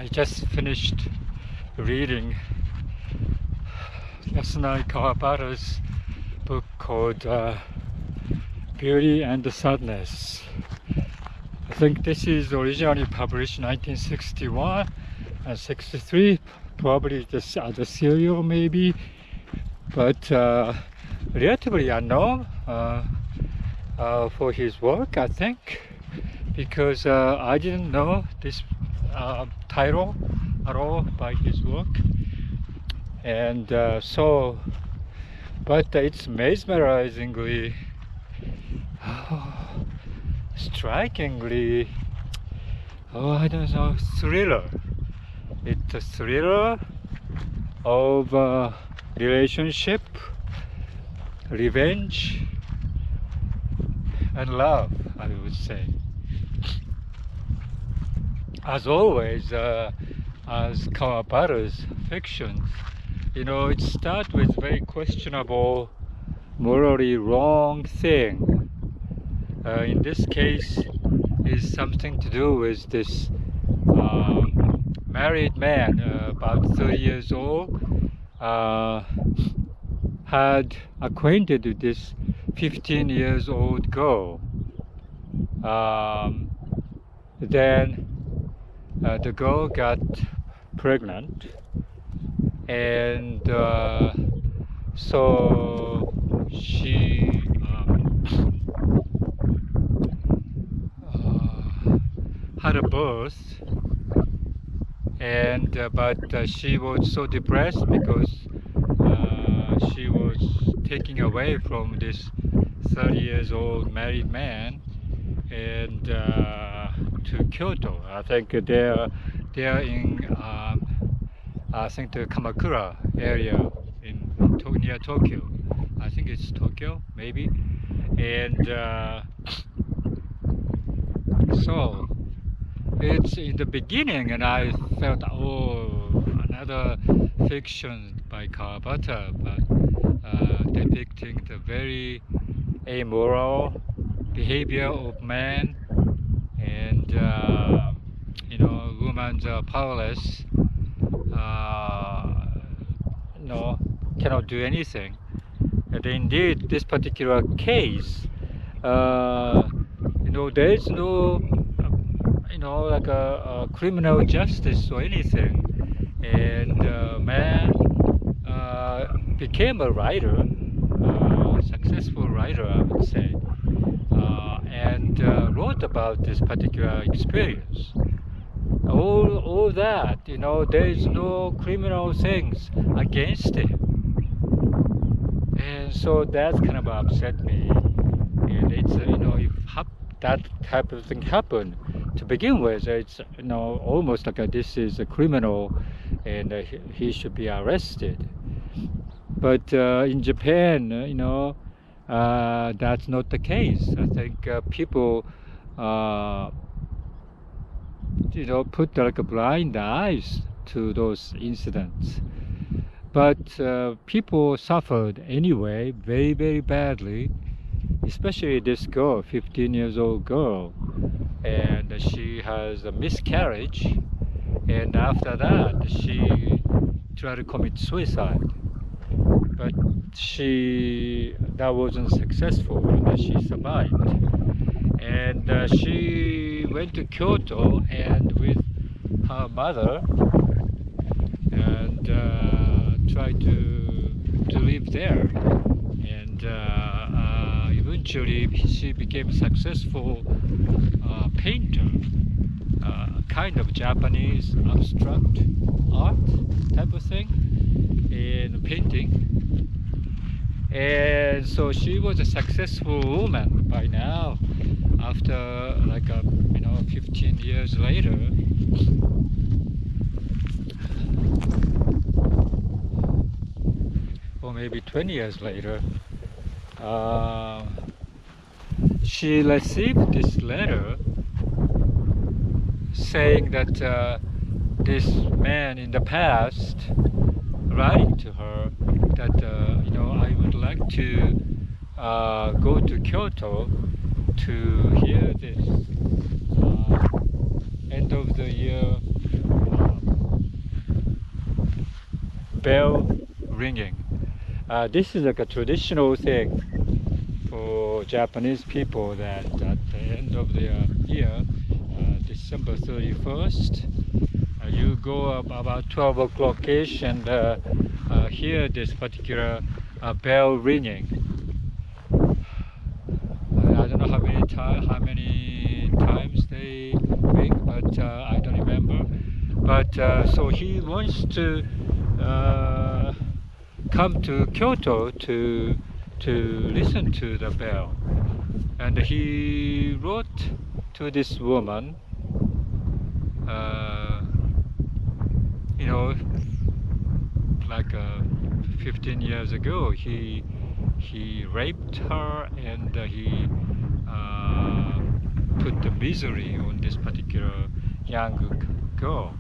I just finished reading last night Kawabata's book called Beauty and Sadness. I think this is originally published in 1961 and 63, probably the other serial maybe, but relatively unknown for his work, I think, because I didn't know this title at all by his work, and but it's mesmerizingly, strikingly, I don't know, thriller. It's a thriller of relationship, revenge, and love, I would say. As always, as Kawabata's fictions, it starts with very questionable, morally wrong thing. In this case, is something to do with this married man, about 30 years old, had acquainted with this 15 years old girl. Then the girl got pregnant, and so she had a birth, and but she was so depressed because she was taken away from this 30 years old married man and to Kyoto. I think they're in I think the Kamakura area near Tokyo. I think it's Tokyo, maybe. And so it's in the beginning, and I felt, another fiction by Kawabata, but depicting the very amoral behavior of man, and women are powerless, cannot do anything. And indeed, this particular case, there is no, like a criminal justice or anything, and man became a writer, successful writer, I would say, and wrote about this particular experience. All that, there is no criminal things against him, and so that kind of upset me. And it's if that type of thing happened to begin with, it's almost like this is a criminal, and he should be arrested. But in Japan, that's not the case. I think people put like a blind eyes to those incidents. But people suffered anyway, very, very badly, especially this girl, 15 years old girl. And she has a miscarriage, and after that she tried to commit suicide. But that wasn't successful, and she survived. And she went to Kyoto and with her mother, and tried to live there. And eventually she became a successful painter, kind of Japanese abstract art type of thing in painting. And so she was a successful woman by now, after 15 years later. Or maybe 20 years later, she received this letter saying that this man in the past writing to her that I would like to go to Kyoto to hear this end of the year bell ringing. This is like a traditional thing for Japanese people that at the end of the year, December 31st, you go up about 12 o'clock-ish and hear this particular bell ringing. I don't know how many times they ring, but I don't remember. But so he wants to come to Kyoto to listen to the bell, and he wrote to this woman. You know, like 15 years ago, he raped her and he put the misery on this particular young girl.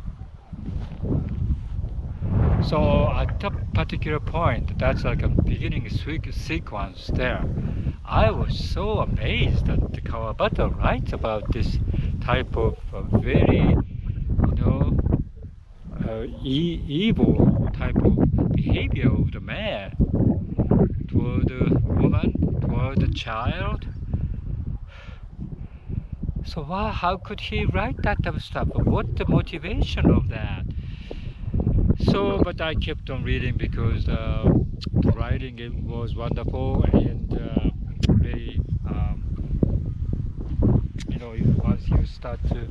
So at that particular point, that's like a beginning sequence there. I was so amazed that the Kawabata writes about this type of very, evil type of behavior of the man toward the woman, toward the child. So how could he write that type of stuff? What the motivation of that? So, but I kept on reading because the writing it was wonderful and very, once you start to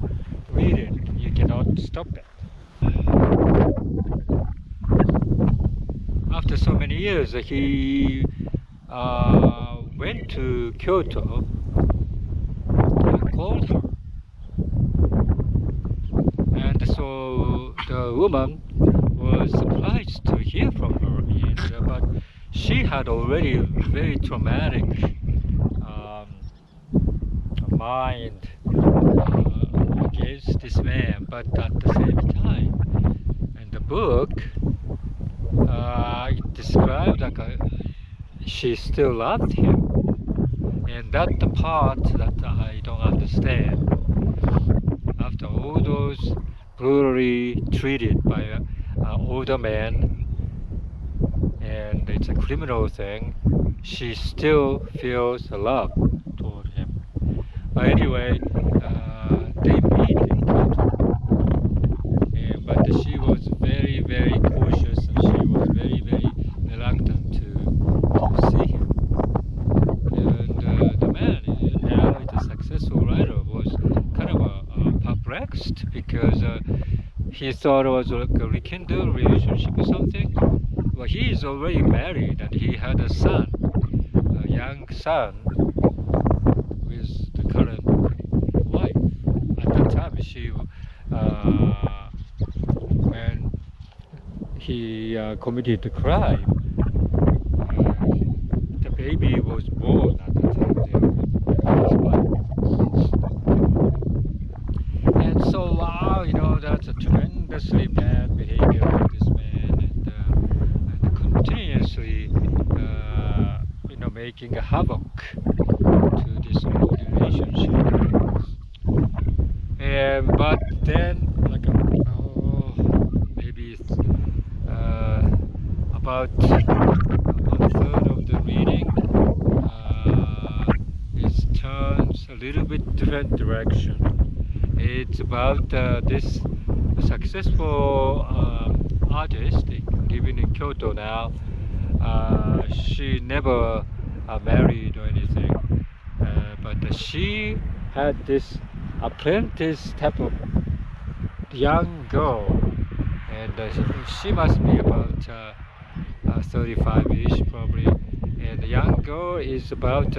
read it, you cannot stop it. After so many years, he went to Kyoto and called her. And so the woman was surprised to hear from her, but she had already very traumatic mind against this man. But at the same time, in the book, it described like she still loved him, and that's the part that I don't understand. After all those brutally treated by an older man, and it's a criminal thing, she still feels love toward him. But anyway, they meet in Kyoto, but she was very, very cautious, and she was very, very reluctant to see him. And the man, now is a successful writer, was kind of perplexed because he thought it was like a rekindled relationship or something. Well, he is already married and he had a son, a young son, with the current wife. At that time, when he committed the crime, the baby was born at the time with his wife. And so, wow, that's a tremendously bad behavior of this man, and continuously, making a havoc to this whole relationship. But then, like, maybe about one third of the reading, it turns a little bit different direction. It's about this successful artist living in Kyoto now. She never married or anything, but she had this apprentice type of young girl, and she must be about 35-ish probably, and the young girl is about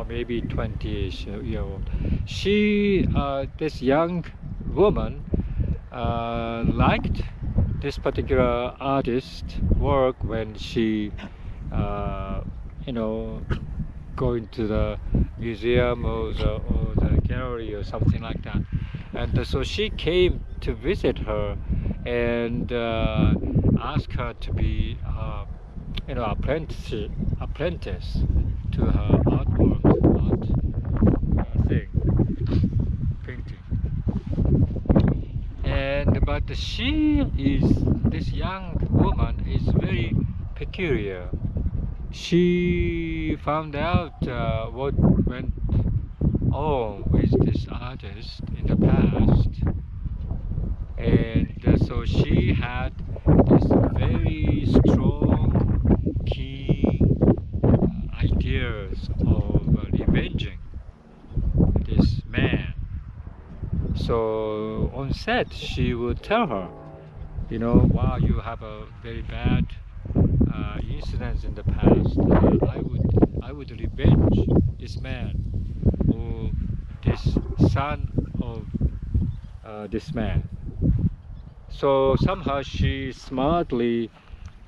maybe 20-ish year old. This young woman liked this particular artist work when she going to the museum or the gallery or something like that. And so she came to visit her and asked her to be apprentice to her artwork, painting. But she is this young woman is very peculiar. She found out what went on with this artist in the past, and so she had this very strong, keen ideas of revenging this man. So on set, she would tell her, wow, you have a very bad incidents in the past. I would revenge this man or this son of this man. So somehow she smartly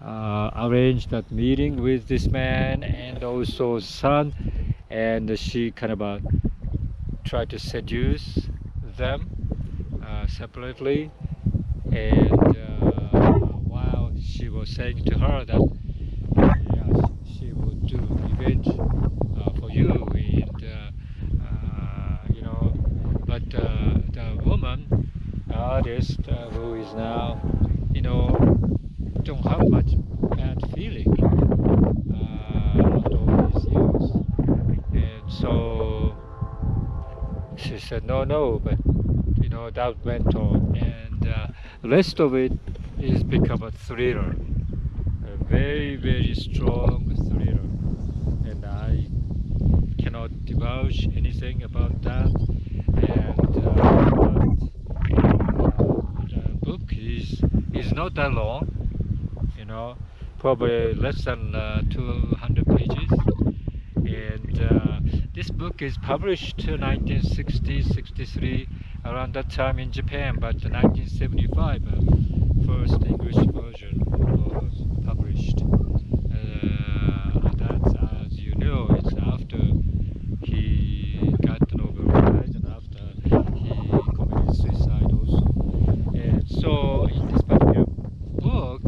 arranged that meeting with this man and also son, and she kind of tried to seduce them separately. And while she was saying to her that yes, she would do revenge for you, and but the woman artist who is now, don't have much bad feeling after all these years, and so she said no, but that went on, and the rest of it is become a thriller, a very very strong thriller, and I cannot divulge anything about that. And the book is not that long, probably less than 200 pages. And this book is published 1960, 63, around that time in Japan, but 1975 first English version was published. That, as you know, it's after he got the Nobel Prize and after he committed suicide also. And so in this particular book,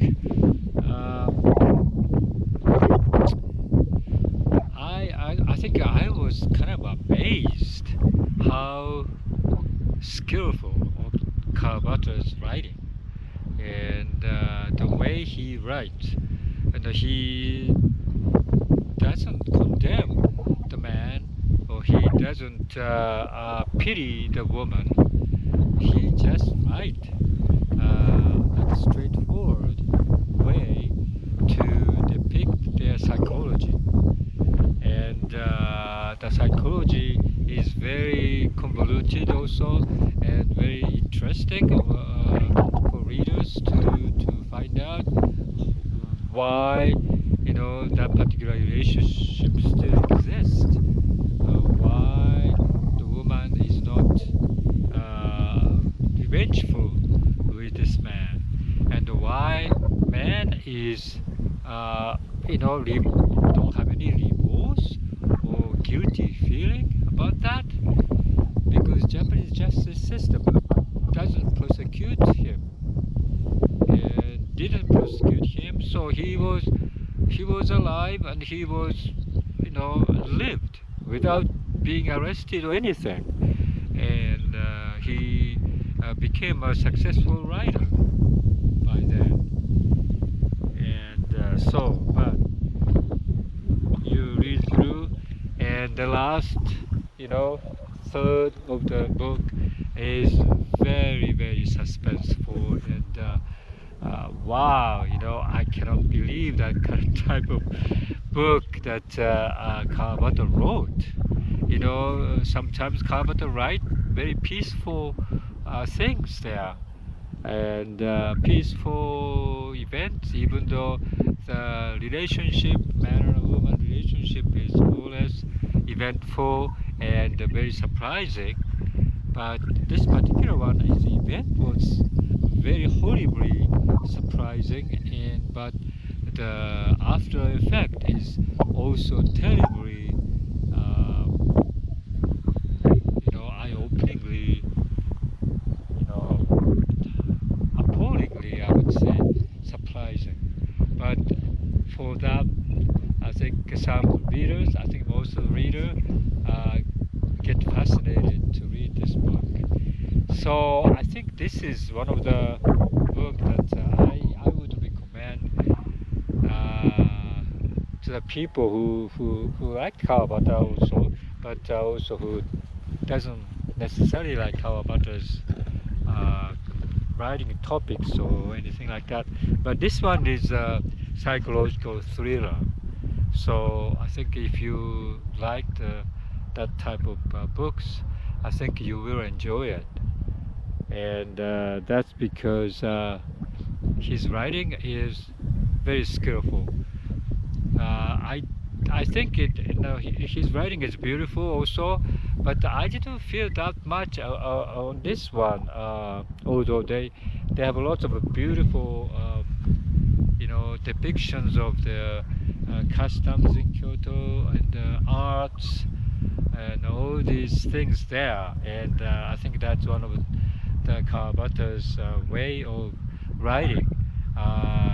I think I was kind of amazed how skillful of Kawabata's writing, and the way he writes, and he doesn't condemn the man, or he doesn't pity the woman. He just writes a straightforward way to depict their psychology, and the psychology is very convoluted also, and very interesting for readers to find out why that particular relationship still exists, why the woman is not revengeful with this man, and why man is don't have any remorse or guilty feeling about that, because Japanese justice system doesn't prosecute him and didn't prosecute him, so he was alive, and he was lived without being arrested or anything, and he became a successful writer by then. And but you read through, and the last third of the book is very very suspenseful, and wow, I cannot believe that kind of type of book that Kawabata wrote. Sometimes Kawabata write very peaceful things there, and peaceful events, even though the relationship, man and woman relationship, is more or less eventful and very surprising. But this particular one, his event was very horribly surprising, but the after effect is also terribly, eye-openingly, appallingly, I would say, surprising. But for that, I think I think most of the readers get fascinated to read this book. So I think this is one of the books that I people who like Kawabata also, but also who doesn't necessarily like Kawabata's uh, writing topics or anything like that. But this one is a psychological thriller. So I think if you like that type of books, I think you will enjoy it. And that's because his writing is very skillful. I think his writing is beautiful also, but I didn't feel that much on this one. Although they have a lot of beautiful depictions of the customs in Kyoto and arts and all these things there, and I think that's one of the Kawabata's way of writing.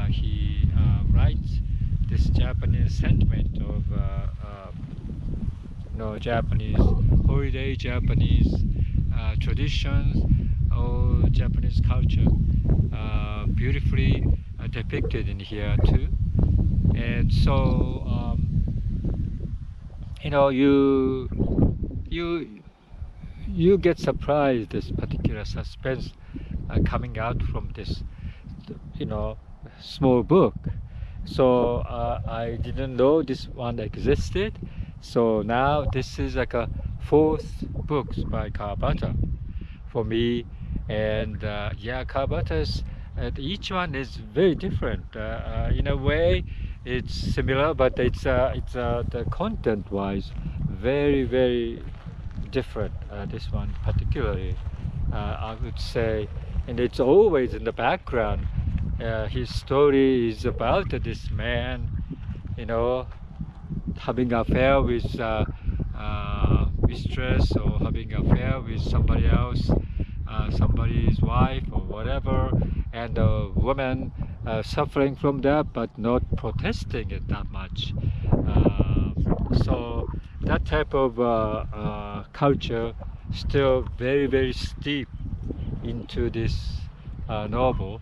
He writes this Japanese sentiment of Japanese holiday, Japanese traditions, or Japanese culture, beautifully depicted in here too. And so you you you get surprised this particular suspense coming out from this you know small book. So I didn't know this one existed. So now this is like a fourth book by Kawabata for me, and yeah, Kawabata's each one is very different. In a way, it's similar, but it's the content-wise very different. This one particularly, I would say, and it's always in the background. His story is about this man, you know, having an affair with mistress or having an affair with somebody else, somebody's wife or whatever, and the woman suffering from that but not protesting it that much. So that type of culture still very steep into this novel.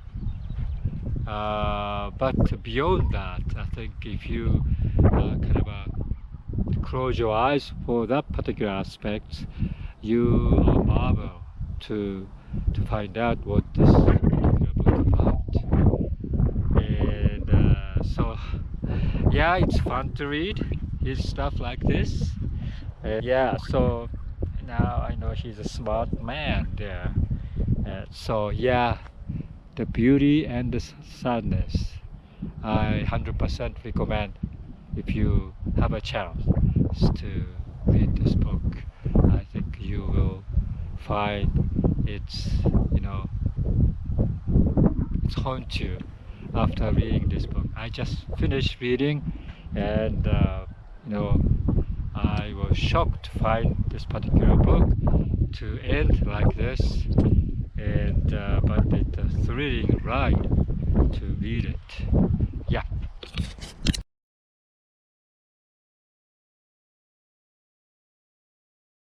But beyond that, I think if you kind of close your eyes for that particular aspect, you marvel to find out what this particular book about. And so, yeah, it's fun to read his stuff like this. Yeah, so now I know he's a smart man there. So yeah, the beauty and the sadness, I 100% recommend if you have a chance to read this book. I think you will find it's haunt you after reading this book. I just finished reading, and I was shocked to find this particular book to end like this, and but it's a thrilling ride to read it.